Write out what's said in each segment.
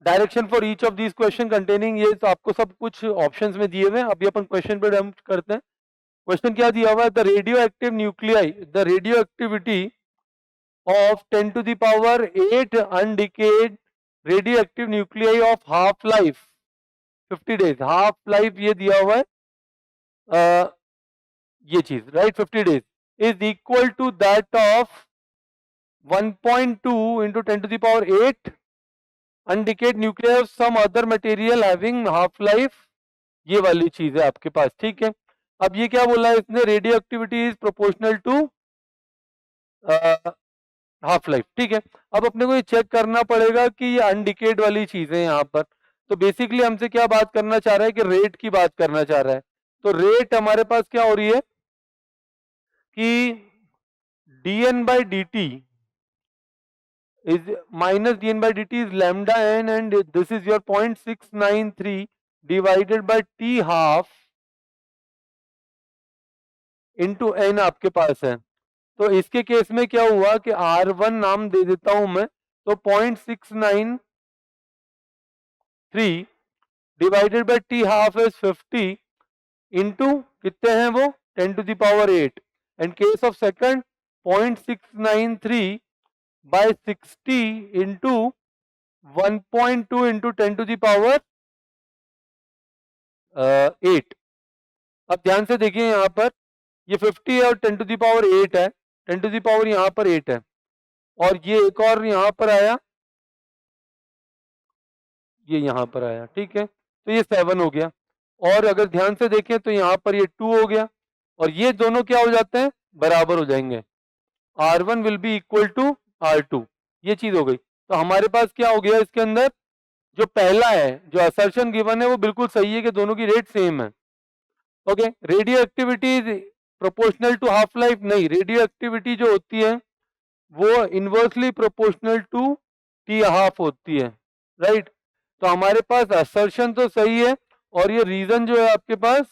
Direction for each of these question containing, ये तो आपको सब कुछ ऑप्शंस में दिए हुए हैं। अभी अपन क्वेश्चन पे डंप करते हैं। क्वेश्चन क्या दिया हुआ है? The radio active nuclei, the radio activity of 10 to the power 8 undecayed radioactive nuclei of half life 50 days, half life ये दिया हुआ है ये चीज, right, 50 days is equal to that of 1.2 into 10 to the power 8 undecayed nuclei of some other material having half life, ये वाली चीज है आपके पास, ठीक है। अब ये क्या बोला है इसने? Radioactivity is proportional to half life, ठीक है। अब अपने को ये चेक करना पड़ेगा कि ये अनडिकेड वाली चीज है यहाँ पर। तो बेसिकली हमसे क्या बात करना चाह रहा है कि रेट की बात करना चाह रहा है। तो रेट हमारे पास क्या हो रही है कि dn by dt is minus dn by dt is lambda n and this is your 0.693 divided by t half into n आपके पास है। तो इसके केस में क्या हुआ कि R1 नाम दे देता हूं मैं, तो 0.693 divided by T half is 50 into कितने हैं वो 10 to the power 8 and case of second 0.693 by 60 into 1.2 into 10 to the power 8। अब ध्यान से देखिए यहाँ पर ये 50 है और 10 to the power 8 है, 10 to the power यहाँ पर 8 है और ये एक और यहाँ पर आया, ये यहाँ पर आया, ठीक है। तो ये 7 हो गया और अगर ध्यान से देखें तो यहाँ पर ये 2 हो गया और ये दोनों क्या हो जाते हैं? बराबर हो जाएंगे। R1 will be equal to R2, ये चीज हो गई। तो हमारे पास क्या हो गया इसके अंदर? जो पहला है, जो असर्शन गिवन है वो बिल्कुल सही है कि दोनों की रेट सेम है। Okay, radioactivity proportional to half life नहीं, रेडियो एक्टिविटी जो होती है वो inversely proportional to T half होती है, राइट। तो हमारे पास असर्शन तो सही है और ये रीजन जो है आपके पास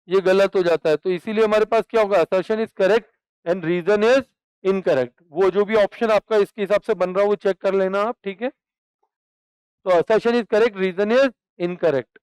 ये गलत हो जाता है। तो इसीलिए हमारे पास क्या होगा? Assertion is correct and reason is incorrect. वो जो भी ऑप्शन आपका इसके हिसाब से बन रहा है वो चेक कर लेना आप, ठीक है। तो assertion is correct, reason is incorrect.